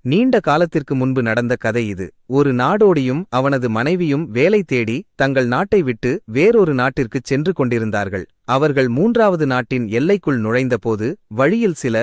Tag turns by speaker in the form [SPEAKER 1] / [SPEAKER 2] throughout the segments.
[SPEAKER 1] நீண்ட காலத்திற்கு முன்பு நடந்த கதை இது. ஒரு நாடோடியும் அவனது மனைவியும் வேலை தேடி தங்கள் நாட்டை விட்டு வேறொரு நாட்டிற்குச் சென்று கொண்டிருந்தார்கள். அவர்கள் 3வது நாட்டின் எல்லைக்குள் நுழைந்தபோது வழியில் சில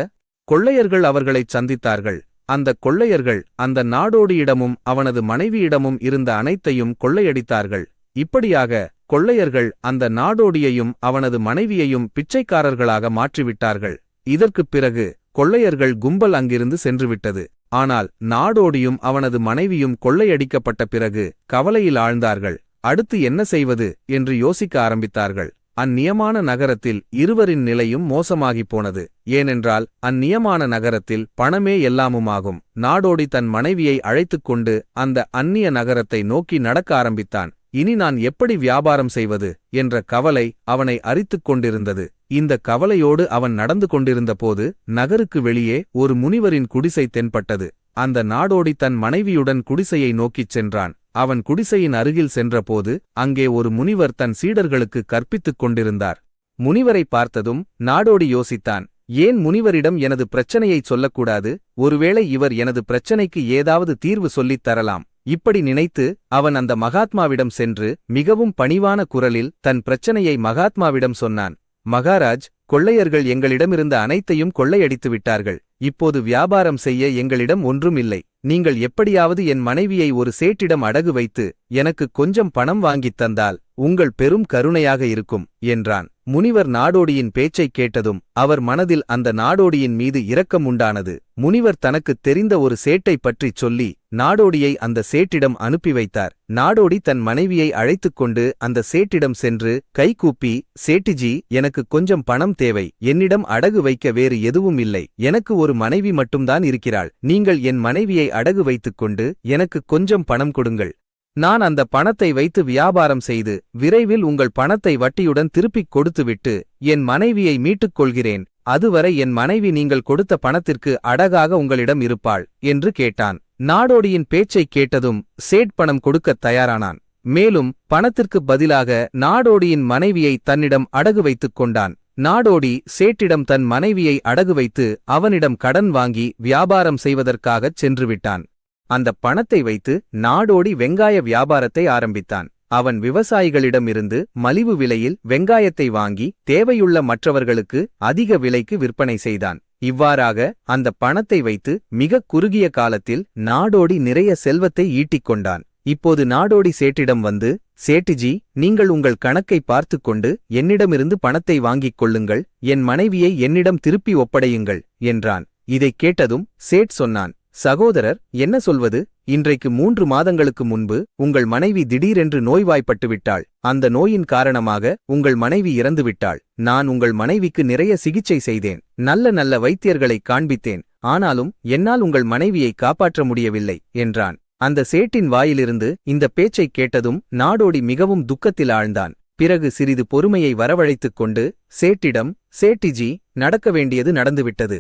[SPEAKER 1] கொள்ளையர்கள் அவர்களைச் சந்தித்தார்கள். அந்தக் கொள்ளையர்கள் அந்த நாடோடியிடமும் அவனது மனைவியிடமும் இருந்த அனைத்தையும் கொள்ளையடித்தார்கள். இப்படியாக கொள்ளையர்கள் அந்த நாடோடியையும் அவனது மனைவியையும் பிச்சைக்காரர்களாக மாற்றிவிட்டார்கள். இதற்குப் பிறகு கொள்ளையர்கள் கும்பல் அங்கிருந்து சென்றுவிட்டது. ஆனால் நாடோடியும் அவனது மனைவியும் கொள்ளையடிக்கப்பட்ட பிறகு கவலையில் ஆழ்ந்தார்கள். அடுத்து என்ன செய்வது என்று யோசிக்க ஆரம்பித்தார்கள். அந்நியமான நகரத்தில் இருவரின் நிலையும் மோசமாகிப் போனது. ஏனென்றால் அந்நியமான நகரத்தில் பணமே எல்லாமுமாகும். நாடோடி தன் மனைவியை அழைத்துக் கொண்டு அந்த அந்நிய நகரத்தை நோக்கி நடக்க ஆரம்பித்தான். இனி நான் எப்படி வியாபாரம் செய்வது என்ற கவலை அவனை அரித்துக் கொண்டிருந்தது. இந்த கவலையோடு அவன் நடந்து கொண்டிருந்தபோது நகருக்கு வெளியே ஒரு முனிவரின் குடிசை தென்பட்டது. அந்த நாடோடி தன் மனைவியுடன் குடிசையை நோக்கிச் சென்றான். அவன் குடிசையின் அருகில் சென்றபோது அங்கே ஒரு முனிவர் தன் சீடர்களுக்கு கற்பித்துக் கொண்டிருந்தார். முனிவரை பார்த்ததும் நாடோடி யோசித்தான், ஏன் முனிவரிடம் எனது பிரச்சனையைச் சொல்லக்கூடாது? ஒருவேளை இவர் எனது பிரச்சனைக்கு ஏதாவது தீர்வு சொல்லித் தரலாம். இப்படி நினைத்து அவன் அந்த மகாத்மாவிடம் சென்று மிகவும் பணிவான குரலில் தன் பிரச்சனையை மகாத்மாவிடம் சொன்னான். மகாராஜ், கொள்ளையர்கள் எங்களிடமிருந்த அனைத்தையும் கொள்ளையடித்து விட்டார்கள். இப்போது வியாபாரம் செய்ய எங்களிடம் ஒன்றும் இல்லை. நீங்கள் எப்படியாவது என் மனைவியை ஒரு சேட்டிடம் அடகு வைத்து எனக்கு கொஞ்சம் பணம் வாங்கித் தந்தால் உங்கள் பெரும் கருணையாக இருக்கும் என்றான். முனிவர் நாடோடியின் பேச்சைக் கேட்டதும் அவர் மனதில் அந்த நாடோடியின் மீது இரக்கம் உண்டானது. முனிவர் தனக்குத் தெரிந்த ஒரு சேட்டைப் பற்றிச் சொல்லி நாடோடியை அந்த சேட்டிடம் அனுப்பி வைத்தார். நாடோடி தன் மனைவியை அழைத்துக் கொண்டு அந்த சேட்டிடம் சென்று கைகூப்பி, சேட்டிஜி, எனக்கு கொஞ்சம் பணம் தேவை. என்னிடம் அடகு வைக்க வேறு எதுவும் இல்லை. எனக்கு ஒரு மனைவி மட்டும்தான் இருக்கிறாள். நீங்கள் என் மனைவியை அடகு வைத்துக் கொண்டு எனக்கு கொஞ்சம் பணம் கொடுங்கள். நான் அந்த பணத்தை வைத்து வியாபாரம் செய்து விரைவில் உங்கள் பணத்தை வட்டியுடன் திருப்பிக் கொடுத்துவிட்டு என் மனைவியை மீட்டுக் கொள்கிறேன். அதுவரை என் மனைவி நீங்கள் கொடுத்த பணத்திற்கு அடகாக உங்களிடம் இருப்பாள் என்று கேட்டான். நாடோடியின் பேச்சைக் கேட்டதும் சேட் பணம் கொடுக்கத் தயாரானான். மேலும் பணத்திற்குப் பதிலாக நாடோடியின் மனைவியை தன்னிடம் அடகு வைத்துக் கொண்டான். நாடோடி சேட்டிடம் தன் மனைவியை அடகு வைத்து அவனிடம் கடன் வாங்கி வியாபாரம் செய்வதற்காகச் சென்றுவிட்டான். அந்த பணத்தை வைத்து நாடோடி வெங்காய வியாபாரத்தை ஆரம்பித்தான். அவன் விவசாயிகளிடமிருந்து மலிவு விலையில் வெங்காயத்தை வாங்கி தேவையுள்ள மற்றவர்களுக்கு அதிக விலைக்கு விற்பனை செய்தான். இவ்வாறாக அந்த பணத்தை வைத்து மிகக் குறுகிய காலத்தில் நாடோடி நிறைய செல்வத்தை ஈட்டிக் கொண்டான். இப்போது நாடோடி சேட்டிடம் வந்து, சேட்டிஜி, நீங்கள் உங்கள் கணக்கை பார்த்துக் கொண்டு என்னிடமிருந்து பணத்தை வாங்கிக் கொள்ளுங்கள். என் மனைவியை என்னிடம் திருப்பி ஒப்படையுங்கள் என்றான். இதைக் கேட்டதும் சேட் சொன்னான், சகோதரர், என்ன சொல்வது? இன்றைக்கு 3 மாதங்களுக்கு முன்பு உங்கள் மனைவி திடீரென்று நோய்வாய்ப்பட்டுவிட்டாள். அந்த நோயின் காரணமாக உங்கள் மனைவி இறந்துவிட்டாள். நான் உங்கள் மனைவிக்கு நிறைய சிகிச்சை செய்தேன். நல்ல நல்ல வைத்தியர்களைக் காண்பித்தேன். ஆனாலும் என்னால் உங்கள் மனைவியை காப்பாற்ற முடியவில்லை என்றான். அந்த சேட்டின் வாயிலிருந்து இந்த பேச்சைக் கேட்டதும் நாடோடி மிகவும் துக்கத்தில் ஆழ்ந்தான். பிறகு சிறிது பொறுமையை வரவழைத்துக் கொண்டு சேட்டிடம், சேட்டிஜி, நடக்க வேண்டியது நடந்துவிட்டது.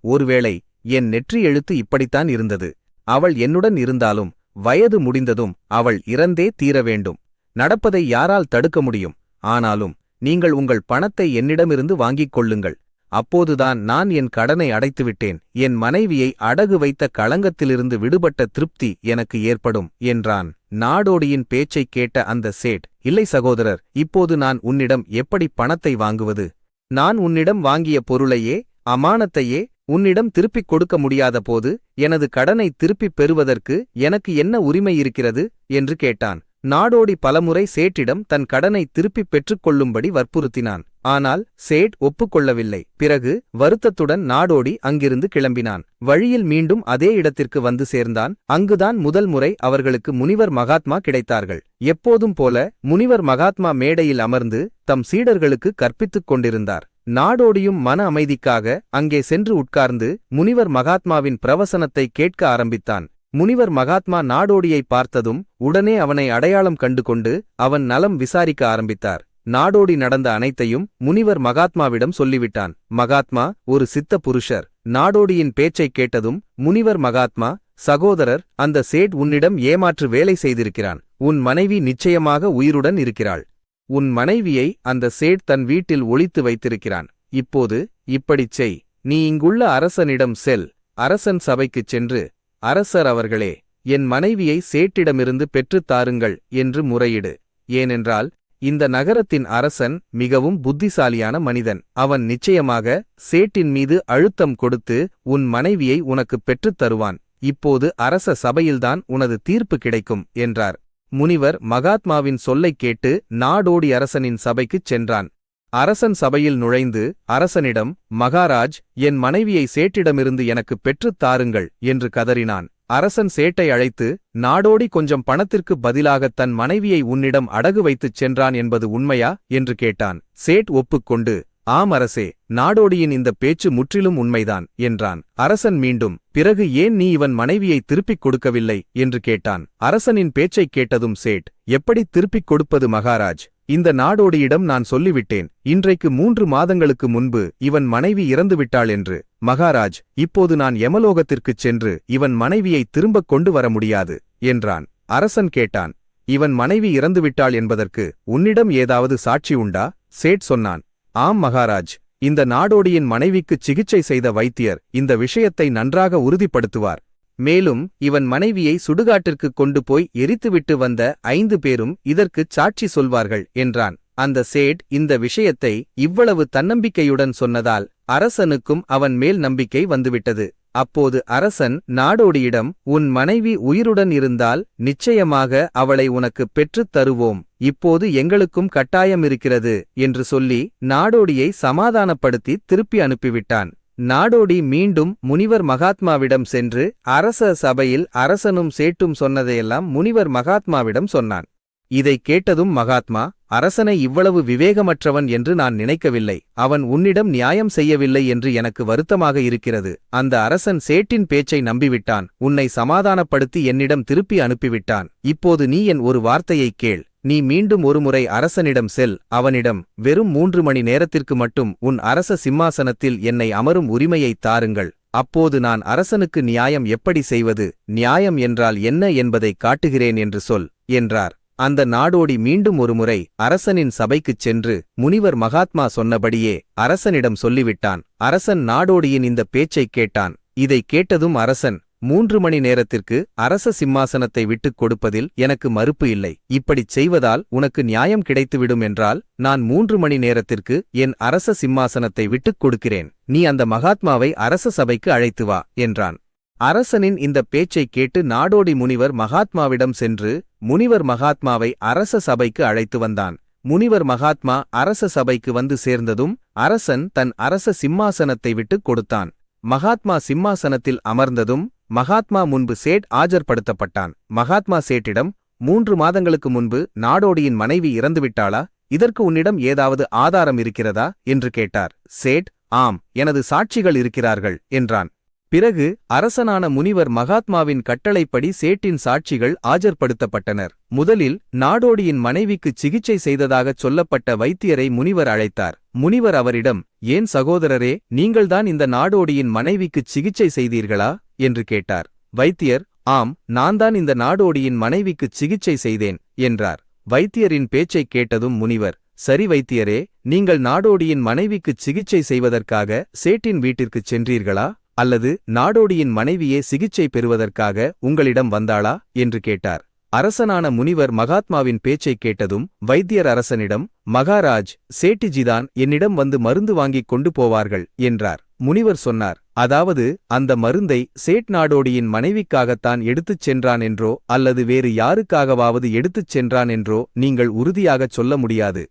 [SPEAKER 1] ஒருவேளை என் நெற்றி எழுத்து இப்படித்தான் இருந்தது. அவள் என்னுடன் இருந்தாலும் வயது முடிந்ததும் அவள் இறந்தே தீர வேண்டும். நடப்பதை யாரால் தடுக்க முடியும்? ஆனாலும் நீங்கள் உங்கள் பணத்தை என்னிடமிருந்து வாங்கிக் கொள்ளுங்கள். அப்போதுதான் நான் என் கடனை அடைத்துவிட்டேன். என் மனைவியை அடகு வைத்த களங்கத்திலிருந்து விடுபட்ட திருப்தி எனக்கு ஏற்படும் என்றான். நாடோடியின் பேச்சைக் கேட்ட அந்த சேட், இல்லை சகோதரர், இப்போது நான் உன்னிடம் எப்படி பணத்தை வாங்குவது? நான் உன்னிடம் வாங்கிய பொருளையே, அமானத்தையே உன்னிடம் திருப்பிக் கொடுக்க முடியாத போது எனது கடனை திருப்பிப் பெறுவதற்கு எனக்கு என்ன உரிமை இருக்கிறது என்று கேட்டான். நாடோடி பலமுறை சேட்டிடம் தன் கடனை திருப்பிப் பெற்றுக்கொள்ளும்படி வற்புறுத்தினான். ஆனால் சேட் ஒப்புக்கொள்ளவில்லை. பிறகு வருத்தத்துடன் நாடோடி அங்கிருந்து கிளம்பினான். வழியில் மீண்டும் அதே இடத்திற்கு வந்து சேர்ந்தான். அங்குதான் முதல் முறை அவர்களுக்கு முனிவர் மகாத்மா கிடைத்தார்கள். எப்போதும் போல முனிவர் மகாத்மா மேடையில் அமர்ந்து தம் சீடர்களுக்கு கற்பித்துக் கொண்டிருந்தார். நாடோடியும் மன அமைதிக்காக அங்கே சென்று உட்கார்ந்து முனிவர் மகாத்மாவின் பிரவசனத்தை கேட்க ஆரம்பித்தான். முனிவர் மகாத்மா நாடோடியை பார்த்ததும் உடனே அவனை அடையாளம் கண்டுகொண்டு அவன் நலம் விசாரிக்க ஆரம்பித்தார். நாடோடி நடந்த அனைத்தையும் முனிவர் மகாத்மாவிடம் சொல்லிவிட்டான். மகாத்மா ஒரு சித்த புருஷர். நாடோடியின் பேச்சைக் கேட்டதும் முனிவர் மகாத்மா, சகோதரர், அந்த சேட் உன்னிடம் ஏமாற்று வேலை செய்திருக்கிறான். உன் மனைவி நிச்சயமாக உயிருடன் இருக்கிறாள். உன் மனைவியை அந்த சேட் தன் வீட்டில் ஒளித்து வைத்திருக்கிறான். இப்போது இப்படிச் செய். நீ இங்குள்ள அரசனிடம் செல். அரசன் சபைக்குச் சென்று அரசர் அவர்களே, என் மனைவியை சேட்டிடமிருந்து பெற்றுத் தாருங்கள் என்று முறையிடு. ஏனென்றால் இந்த நகரத்தின் அரசன் மிகவும் புத்திசாலியான மனிதன். அவன் நிச்சயமாக சேட்டின் மீது அழுத்தம் கொடுத்து உன் மனைவியை உனக்குப் பெற்றுத் தருவான். இப்போது அரச சபையில்தான் உனது தீர்ப்பு கிடைக்கும் என்றார். முனிவர் மகாத்மாவின் சொல்லைக் கேட்டு நாடோடி அரசனின் சபைக்குச் சென்றான். அரசன் சபையில் நுழைந்து அரசனிடம், மகாராஜ், என் மனைவியை சேட்டிடமிருந்து எனக்குப் பெற்றுத் தாருங்கள் என்று கதறினான். அரசன் சேட்டை அழைத்து, நாடோடி கொஞ்சம் பணத்திற்கு பதிலாக தன் மனைவியை உன்னிடம் அடகு வைத்துச் சென்றான் என்பது உண்மையா என்று கேட்டான். சேட் ஒப்புக்கொண்டு, ஆம் அரசே, நாடோடியின் இந்த பேச்சு முற்றிலும் உண்மைதான் என்றான். அரசன் மீண்டும், பிறகு ஏன் நீ இவன் மனைவியை திருப்பிக் கொடுக்கவில்லை என்று கேட்டான். அரசனின் பேச்சைக் கேட்டதும் சேட், எப்படி திருப்பிக் கொடுப்பது மகாராஜ்? இந்த நாடோடியிடம் நான் சொல்லிவிட்டேன், இன்றைக்கு 3 மாதங்களுக்கு முன்பு இவன் மனைவி இறந்துவிட்டாள் என்று. மகாராஜ், இப்போது நான் யமலோகத்திற்குச் சென்று இவன் மனைவியை திரும்பக் கொண்டு வர முடியாது என்றான். அரசன் கேட்டான், இவன் மனைவி இறந்துவிட்டாள் என்பதற்கு உன்னிடம் ஏதாவது சாட்சி உண்டா? சேட் சொன்னான், ஆம் மகாராஜ், இந்த நாடோடியின் மனைவிக்குச் சிகிச்சை செய்த வைத்தியர் இந்த விஷயத்தை நன்றாக உறுதிப்படுத்துவார். மேலும் இவன் மனைவியை சுடுகாட்டிற்குக் கொண்டு போய் எரித்துவிட்டு வந்த 5 பேரும் இதற்குச் சாட்சி சொல்வார்கள் என்றான். அந்த சேட் இந்த விஷயத்தை இவ்வளவு தன்னம்பிக்கையுடன் சொன்னதால் அரசனுக்கும் அவன் மேல் நம்பிக்கை வந்துவிட்டது. அப்போது அரசன் நாடோடியிடம், உன் மனைவி உயிருடன் இருந்தால் நிச்சயமாக அவளை உனக்குப் பெற்றுத் தருவோம். இப்போது எங்களுக்கும் கட்டாயமிருக்கிறது என்று சொல்லி நாடோடியை சமாதானப்படுத்தி திருப்பி அனுப்பிவிட்டான். நாடோடி மீண்டும் முனிவர் மகாத்மாவிடம் சென்று அரச சபையில் அரசனும் சேட்டும் சொன்னதையெல்லாம் முனிவர் மகாத்மாவிடம் சொன்னான். இதைக் கேட்டதும் மகாத்மா, அரசனை இவ்வளவு விவேகமற்றவன் என்று நான் நினைக்கவில்லை. அவன் உன்னிடம் நியாயம் செய்யவில்லை என்று எனக்கு வருத்தமாக இருக்கிறது. அந்த அரசன் சேட்டின் பேச்சை நம்பிவிட்டான். உன்னை சமாதானப்படுத்தி என்னிடம் திருப்பி அனுப்பிவிட்டான். இப்போது நீ என் ஒரு வார்த்தையைக் கேள். நீ மீண்டும் ஒருமுறை அரசனிடம் செல். அவனிடம், வெறும் 3 மணி நேரத்திற்கு மட்டும் உன் அரச சிம்மாசனத்தில் என்னை அமரும் உரிமையைத் தாருங்கள். அப்போது நான் அரசனுக்கு நியாயம் எப்படி செய்வது, நியாயம் என்றால் என்ன என்பதைக் காட்டுகிறேன் என்று சொல் என்றார். அந்த நாடோடி மீண்டும் ஒருமுறை அரசனின் சபைக்குச் சென்று முனிவர் மகாத்மா சொன்னபடியே அரசனிடம் சொல்லிவிட்டான். அரசன் நாடோடியின் இந்த பேச்சைக் கேட்டான். இதைக் கேட்டதும் அரசன், 3 மணி நேரத்திற்கு அரச சிம்மாசனத்தை விட்டுக் கொடுப்பதில் எனக்கு மறுப்பு இல்லை. இப்படிச் செய்வதால் உனக்கு நியாயம் கிடைத்துவிடும் என்றால் நான் 3 மணி நேரத்திற்கு என் அரச சிம்மாசனத்தை விட்டுக் கொடுக்கிறேன். நீ அந்த மகாத்மாவை அரச சபைக்கு அழைத்து வா என்றான். அரசனின் இந்த பேச்சைக் கேட்டு நாடோடி முனிவர் மகாத்மாவிடம் சென்று முனிவர் மகாத்மாவை அரச சபைக்கு அழைத்து வந்தான். முனிவர் மகாத்மா அரச சபைக்கு வந்து சேர்ந்ததும் அரசன் தன் அரச சிம்மாசனத்தை விட்டுக் கொடுத்தான். மகாத்மா சிம்மாசனத்தில் அமர்ந்ததும் மகாத்மா முன்பு சேட் ஆஜர்படுத்தப்பட்டான். மகாத்மா சேட்டிடம், 3 மாதங்களுக்கு முன்பு நாடோடியின் மனைவி இறந்துவிட்டாளா? இதற்கு உன்னிடம் ஏதாவது ஆதாரம் இருக்கிறதா என்று கேட்டார். சேட், ஆம், எனது சாட்சிகள் இருக்கிறார்கள் என்றான். பிறகு அரசனான முனிவர் மகாத்மாவின் கட்டளைப்படி சேட்டின் சாட்சிகள் ஆஜர்படுத்தப்பட்டனர். முதலில் நாடோடியின் மனைவிக்கு சிகிச்சை செய்ததாகச் சொல்லப்பட்ட வைத்தியரை முனிவர் அழைத்தார். முனிவர் அவரிடம், ஏன் சகோதரரே, நீங்கள்தான் இந்த நாடோடியின் மனைவிக்குச் சிகிச்சை செய்தீர்களா என்று கேட்டார். வைத்தியர், ஆம், நான்தான் இந்த நாடோடியின் மனைவிக்குச் சிகிச்சை செய்தேன் என்றார். வைத்தியரின் பேச்சைக் கேட்டதும் முனிவர், சரி வைத்தியரே, நீங்கள் நாடோடியின் மனைவிக்குச் சிகிச்சை செய்வதற்காக சேட்டின் வீட்டிற்குச் சென்றீர்களா, அல்லது நாடோடியின் மனைவியே சிகிச்சை பெறுவதற்காக உங்களிடம் வந்தாளா என்று கேட்டார். அரசனான முனிவர் மகாத்மாவின் பேச்சைக் கேட்டதும் வைத்தியர் அரசனிடம், மகாராஜ், சேட்டிஜிதான் என்னிடம் வந்து மருந்து வாங்கிக் கொண்டு போவார்கள் என்றார். முனிவர் சொன்னார், அதாவது அந்த மருந்தை சேட் நாடோடியின் மனைவிக்காகத்தான் எடுத்துச் சென்றான் என்றோ அல்லது வேறு யாருக்காகவாவது எடுத்துச் சென்றான் என்றோ நீங்கள் உறுதியாகச் சொல்ல முடியாது.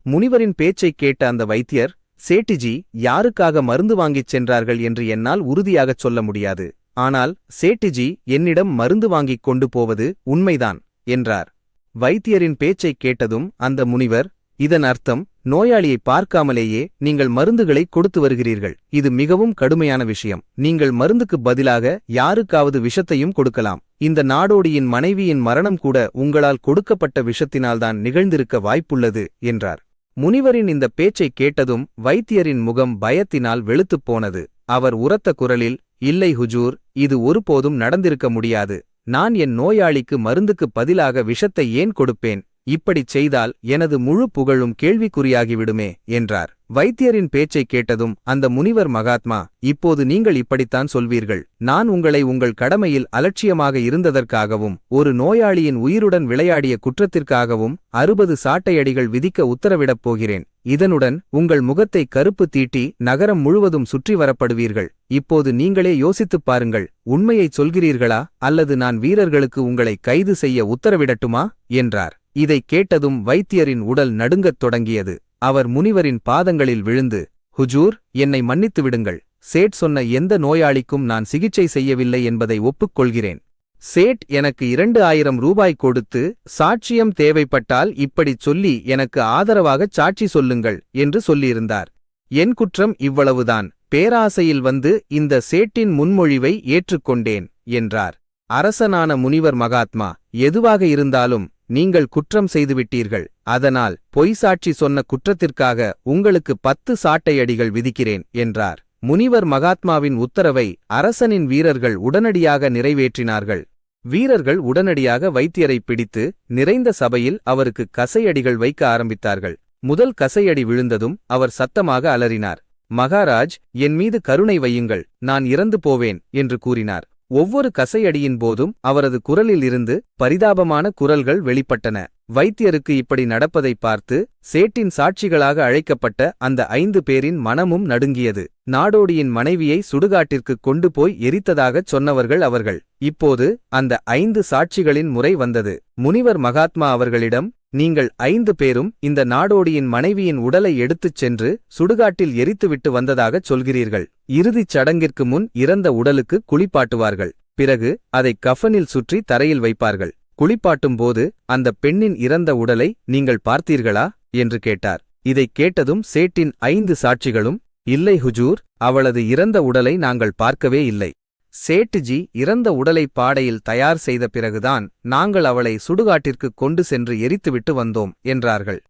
[SPEAKER 1] முனிவரின் பேச்சைக் கேட்ட அந்த வைத்தியர், சேட்டிஜி யாருக்காக மருந்து வாங்கிச் சென்றார்கள் என்று என்னால் உறுதியாகச் சொல்ல முடியாது. ஆனால் சேட்டிஜி என்னிடம் மருந்து வாங்கிக் கொண்டு போவது உண்மைதான் என்றார். வைத்தியரின் பேச்சைக் கேட்டதும் அந்த முனிவர், இதன் அர்த்தம் நோயாளியை பார்க்காமலேயே நீங்கள் மருந்துகளை கொடுத்து வருகிறீர்கள். இது மிகவும் கடுமையான விஷயம். நீங்கள் மருந்துக்குப் பதிலாக யாருக்காவது விஷத்தையும் கொடுக்கலாம். இந்த நாடோடியின் மனைவியின் மரணம் கூட உங்களால் கொடுக்கப்பட்ட விஷத்தினால்தான் நிகழ்ந்திருக்க வாய்ப்புள்ளது என்றார். முனிவரின் இந்த பேச்சைக் கேட்டதும் வைத்தியரின் முகம் பயத்தினால் வெளுத்துப் போனது. அவர் உரத்த குரலில், இல்லை ஹுஜூர், இது ஒருபோதும் நடந்திருக்க முடியாது. நான் என் நோயாளிக்கு மருந்துக்குப் பதிலாக விஷத்தை ஏன் கொடுப்பேன்? இப்படிச் செய்தால் எனது முழு புகழும் கேள்விக்குறியாகிவிடுமே என்றார். வைத்தியரின் பேச்சைக் கேட்டதும் அந்த முனிவர் மகாத்மா, இப்போது நீங்கள் இப்படித்தான் சொல்வீர்கள். நான் உங்களை உங்கள் கடமையில் அலட்சியமாக இருந்ததற்காகவும் ஒரு நோயாளியின் உயிருடன் விளையாடிய குற்றத்திற்காகவும் 60 சாட்டையடிகள் விதிக்க உத்தரவிடப் போகிறேன். இதனுடன் உங்கள் முகத்தை கருப்பு தீட்டி நகரம் முழுவதும் சுற்றி வரப்படுவீர்கள். இப்போது நீங்களே யோசித்துப் பாருங்கள், உண்மையைச் சொல்கிறீர்களா அல்லது நான் வீரர்களுக்கு உங்களை கைது செய்ய உத்தரவிடட்டுமா என்றார். இதைக் கேட்டதும் வைத்தியரின் உடல் நடுங்கத் தொடங்கியது. அவர் முனிவரின் பாதங்களில் விழுந்து, ஹுஜூர், என்னை மன்னித்து விடுங்கள். சேட் சொன்ன எந்த நோயாளிக்கும் நான் சிகிச்சை செய்யவில்லை என்பதை ஒப்புக்கொள்கிறேன். சேட் எனக்கு 2000 ரூபாய் கொடுத்து சாட்சியம் தேவைப்பட்டால் இப்படிச் சொல்லி எனக்கு ஆதரவாகச் சாட்சி சொல்லுங்கள் என்று சொல்லியிருந்தார். என் குற்றம் இவ்வளவுதான். பேராசையில் வந்து இந்த சேட்டின் முன்மொழிவை ஏற்றுக்கொண்டேன் என்றார். அரசனான முனிவர் மகாத்மா, எதுவாக இருந்தாலும் நீங்கள் குற்றம் செய்துவிட்டீர்கள். அதனால் பொய் சாட்சி சொன்ன குற்றத்திற்காக உங்களுக்கு 10 சாட்டையடிகள் விதிக்கிறேன் என்றார். முனிவர் மகாத்மாவின் உத்தரவை அரசனின் வீரர்கள் உடனடியாக நிறைவேற்றினார்கள். வீரர்கள் உடனடியாக வைத்தியரை பிடித்து நிறைந்த சபையில் அவருக்கு கசையடிகள் வைக்க ஆரம்பித்தார்கள். முதல் கசையடி விழுந்ததும் அவர் சத்தமாக அலறினார். மகாராஜ், என் மீது கருணை வையுங்கள், நான் இறந்து போவேன் என்று கூறினார். ஒவ்வொரு கசையடியின் போதும் அவரது குரலில் இருந்து பரிதாபமான குரல்கள் வெளிப்பட்டன. வைத்தியருக்கு இப்படி நடப்பதை பார்த்து சேட்டின் சாட்சிகளாக அழைக்கப்பட்ட அந்த 5 பேரின் மனமும் நடுங்கியது. நாடோடியின் மனைவியை சுடுகாட்டிற்கு கொண்டு போய் எரித்ததாகச் சொன்னவர்கள் அவர்கள். இப்போது அந்த 5 சாட்சிகளின் முறை வந்தது. முனிவர் மகாத்மா அவர்களிடம், நீங்கள் 5 பேரும் இந்த நாடோடியின் மனைவியின் உடலை எடுத்துச் சென்று சுடுகாட்டில் எரித்துவிட்டு வந்ததாகச் சொல்கிறீர்கள். இறுதிச் சடங்கிற்கு முன் இறந்த உடலுக்கு குளிப்பாட்டுவார்கள். பிறகு அதை கஃனில் சுற்றி தரையில் வைப்பார்கள். குளிப்பாட்டும் போது அந்த பெண்ணின் இறந்த உடலை நீங்கள் பார்த்தீர்களா என்று கேட்டார். இதைக் கேட்டதும் சேட்டின் 5 சாட்சிகளும், இல்லை ஹுஜூர், அவளது இறந்த உடலை நாங்கள் பார்க்கவே இல்லை. சேட்டுஜி இறந்த உடலை பாடையில் தயார் செய்த பிறகுதான் நாங்கள் அவளை சுடுகாட்டிற்கு கொண்டு சென்று எரித்துவிட்டு வந்தோம் என்றார்கள்.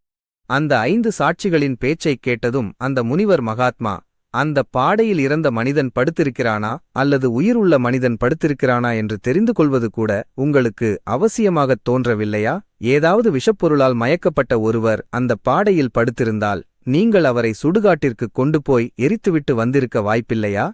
[SPEAKER 1] அந்த 5 சாட்சிகளின் பேச்சைக் கேட்டதும் அந்த முனிவர் மகாத்மா, அந்த பாடையில் இறந்த மனிதன் படுத்திருக்கிறானா அல்லது உயிருள்ள மனிதன் படுத்திருக்கிறானா என்று தெரிந்து கொள்வது கூட உங்களுக்கு அவசியமாகத் தோன்றவில்லையா? ஏதாவது விஷப்பொருளால் மயக்கப்பட்ட ஒருவர் அந்த பாடையில் படுத்திருந்தால் நீங்கள் அவரை சுடுகாட்டிற்கு கொண்டு போய் எரித்துவிட்டு வந்திருக்க வாய்ப்பில்லையா?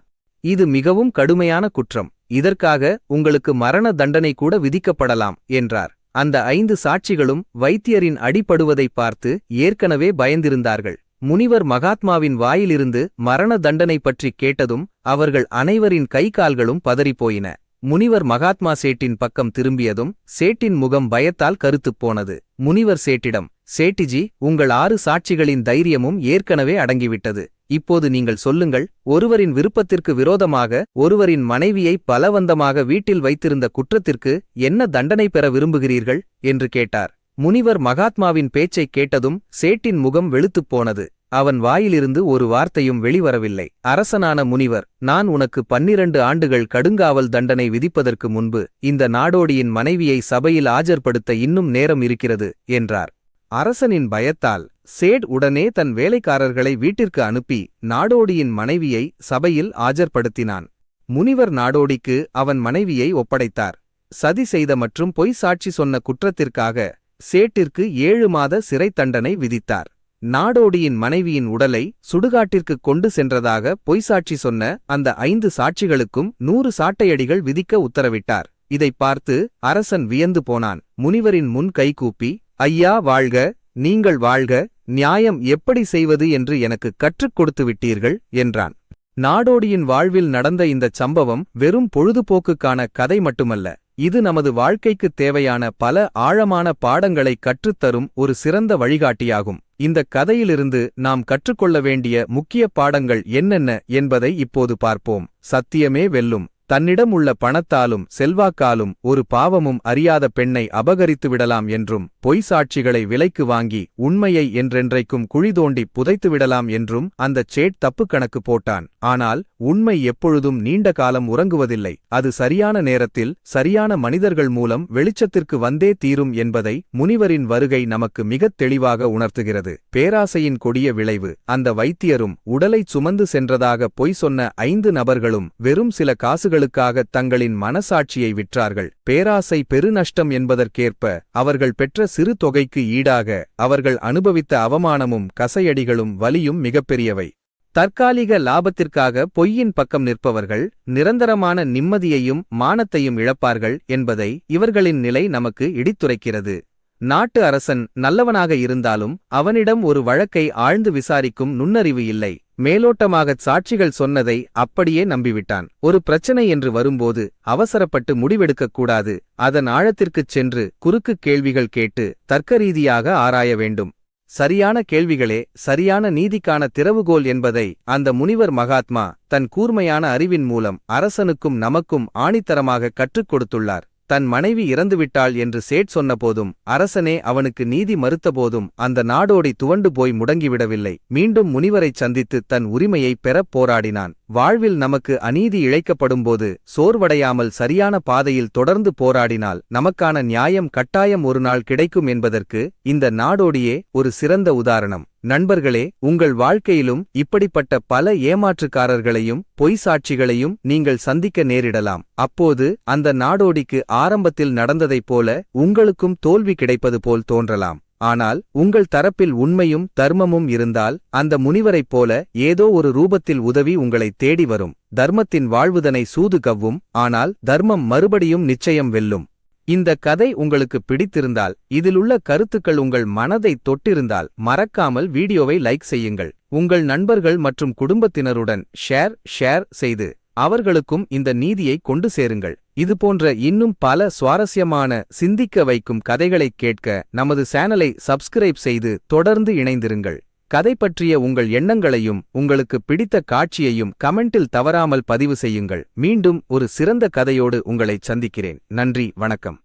[SPEAKER 1] இது மிகவும் கடுமையான குற்றம். இதற்காக உங்களுக்கு மரண தண்டனை கூட விதிக்கப்படலாம் என்றார். அந்த 5 சாட்சிகளும் வைத்தியரின் அடிபடுவதைப் பார்த்து ஏற்கனவே பயந்திருந்தார்கள். முனிவர் மகாத்மாவின் வாயிலிருந்து மரண தண்டனை பற்றி கேட்டதும் அவர்கள் அனைவரின் கை கால்களும் பதறிப்போயின. முனிவர் மகாத்மா சேட்டின் பக்கம் திரும்பியதும் சேட்டின் முகம் பயத்தால் கருத்துப் போனது. முனிவர் சேட்டிடம், சேட்டிஜி, உங்கள் 6 சாட்சிகளின் தைரியமும் ஏற்கனவே அடங்கிவிட்டது. இப்போது நீங்கள் சொல்லுங்கள், ஒருவரின் விருப்பத்திற்கு விரோதமாக ஒருவரின் மனைவியை பலவந்தமாக வீட்டில் வைத்திருந்த குற்றத்திற்கு என்ன தண்டனை பெற விரும்புகிறீர்கள் என்று கேட்டார். முனிவர் மகாத்மாவின் பேச்சைக் கேட்டதும் சேட்டின் முகம் வெளுத்துப் போனது. அவன் வாயிலிருந்து ஒரு வார்த்தையும் வெளிவரவில்லை. அரசனான முனிவர், நான் உனக்கு 12 ஆண்டுகள் கடுங்காவல் தண்டனை விதிப்பதற்கு முன்பு இந்த நாடோடியின் மனைவியை சபையில் ஆஜர்படுத்த இன்னும் நேரம் இருக்கிறது என்றார். அரசனின் பயத்தால் சேட் உடனே தன் வேலைக்காரர்களை வீட்டிற்கு அனுப்பி நாடோடியின் மனைவியை சபையில் ஆஜர்படுத்தினான். முனிவர் நாடோடிக்கு அவன் மனைவியை ஒப்படைத்தார். சதி செய்த மற்றும் பொய் சாட்சி சொன்ன குற்றத்திற்காக சேட்டிற்கு 7 மாத சிறை தண்டனை விதித்தார். நாடோடியின் மனைவியின் உடலை சுடுகாட்டிற்கு கொண்டு சென்றதாக பொய்சாட்சி சொன்ன அந்த 5 சாட்சிகளுக்கும் 100 சாட்டையடிகள் விதிக்க உத்தரவிட்டார். இதைப் பார்த்து அரசன் வியந்து போனான். முனிவரின் முன் கைகூப்பி, ஐயா வாழ்க, நீங்கள் வாழ்க, நியாயம் எப்படி செய்வது என்று எனக்கு கற்றுக் கொடுத்து விட்டீர்கள் என்றான். நாடோடியின் வாழ்வில் நடந்த இந்தச் சம்பவம் வெறும் பொழுதுபோக்குக்கான கதை மட்டுமல்ல, இது நமது வாழ்க்கைக்குத் தேவையான பல ஆழமான பாடங்களை கற்றுத்தரும் ஒரு சிறந்த வழிகாட்டியாகும். இந்தக் கதையிலிருந்து நாம் கற்றுக்கொள்ள வேண்டிய முக்கிய பாடங்கள் என்னென்ன என்பதை இப்போது பார்ப்போம். சத்தியமே வெல்லும். தன்னிடம் உள்ள பணத்தாலும் செல்வாக்காலும் ஒரு பாவமும் அறியாத பெண்ணை அபகரித்து விடலாம் என்றும், பொய் சாட்சிகளை விலைக்கு வாங்கி உண்மையை என்றென்றைக்கும் குழி தோண்டி புதைத்து விடலாம் என்றும் அந்தச் சேட் தப்பு கணக்கு போட்டான். ஆனால் உண்மை எப்பொழுதும் நீண்ட காலம் உறங்குவதில்லை. அது சரியான நேரத்தில் சரியான மனிதர்கள் மூலம் வெளிச்சத்திற்கு வந்தே தீரும் என்பதை முனிவரின் வருகை நமக்கு மிகத் தெளிவாக உணர்த்துகிறது. பேராசையின் கொடிய விளைவு. அந்த வைத்தியரும் உடலைச் சுமந்து சென்றதாக பொய் சொன்ன 5 நபர்களும் வெறும் சில காசுகள் நண்பர்களுக்காக தங்களின் மனசாட்சியை விற்றார்கள். பேராசை பெருநஷ்டம் என்பதற்கேற்ப அவர்கள் பெற்ற சிறு தொகைக்கு ஈடாக அவர்கள் அனுபவித்த அவமானமும் கசையடிகளும் வலியும் மிகப்பெரியவை. தற்காலிக லாபத்திற்காக பொய்யின் பக்கம் நிற்பவர்கள் நிரந்தரமான நிம்மதியையும் மானத்தையும் இழப்பார்கள் என்பதை இவர்களின் நிலை நமக்கு இடித்துரைக்கிறது. நாட்டு அரசன் நல்லவனாக இருந்தாலும் அவனிடம் ஒரு வழக்கை ஆழ்ந்து விசாரிக்கும் நுண்ணறிவு இல்லை. மேலோட்டமாகச் சாட்சிகள் சொன்னதை அப்படியே நம்பிவிட்டான். ஒரு பிரச்சனை என்று வரும்போது அவசரப்பட்டு முடிவெடுக்கக்கூடாது. அதன் ஆழத்திற்குச் சென்று குறுக்குக் கேள்விகள் கேட்டு தர்க்கரீதியாக ஆராய வேண்டும். சரியான கேள்விகளே சரியான நீதிக்கான திறவுகோல் என்பதை அந்த முனிவர் மகாத்மா தன் கூர்மையான அறிவின் மூலம் அரசனுக்கும் நமக்கும் ஆணித்தரமாக கற்றுக் கொடுத்துள்ளார். தன் மனைவி இறந்துவிட்டாள் என்று சேட் சொன்னபோதும் அரசனே அவனுக்கு நீதி மறுத்தபோதும் அந்த நாடோடி துவண்டு போய் முடங்கிவிடவில்லை. மீண்டும் முனிவரைச் சந்தித்து தன் உரிமையை பெறப் போராடினான். வாழ்வில் நமக்கு அநீதி இழைக்கப்படும்போது சோர்வடையாமல் சரியான பாதையில் தொடர்ந்து போராடினால் நமக்கான நியாயம் கட்டாயம் ஒரு நாள் கிடைக்கும் என்பதற்கு இந்த நாடோடியே ஒரு சிறந்த உதாரணம். நண்பர்களே, உங்கள் வாழ்க்கையிலும் இப்படிப்பட்ட பல ஏமாற்றுக்காரர்களையும் பொய் சாட்சிகளையும் நீங்கள் சந்திக்க நேரிடலாம். அப்போது அந்த நாடோடிக்கு ஆரம்பத்தில் நடந்ததைப் போல உங்களுக்கும் தோல்வி கிடைப்பது போல் தோன்றலாம். ஆனால் உங்கள் தரப்பில் உண்மையும் தர்மமும் இருந்தால் அந்த முனிவரைப் போல ஏதோ ஒரு ரூபத்தில் உதவி உங்களை தேடி வரும். தர்மத்தின் வாழ்வுதனை சூது கவ்வும், ஆனால் தர்மம் மறுபடியும் நிச்சயம் வெல்லும். இந்த கதை உங்களுக்கு பிடித்திருந்தால், இதிலுள்ள கருத்துக்கள் உங்கள் மனதை தொட்டிருந்தால் மறக்காமல் வீடியோவை லைக் செய்யுங்கள். உங்கள் நண்பர்கள் மற்றும் குடும்பத்தினருடன் ஷேர் செய்து அவர்களுக்கும் இந்த நீதியை கொண்டு சேருங்கள். இதுபோன்ற இன்னும் பல சுவாரஸ்யமான சிந்திக்க வைக்கும் கதைகளைக் கேட்க நமது சேனலை சப்ஸ்கிரைப் செய்து தொடர்ந்து இணைந்திருங்கள். கதை பற்றிய உங்கள் எண்ணங்களையும் உங்களுக்கு பிடித்த காட்சியையும் கமெண்டில் தவறாமல் பதிவு செய்யுங்கள். மீண்டும் ஒரு சிறந்த கதையோடு உங்களைச் சந்திக்கிறேன். நன்றி, வணக்கம்.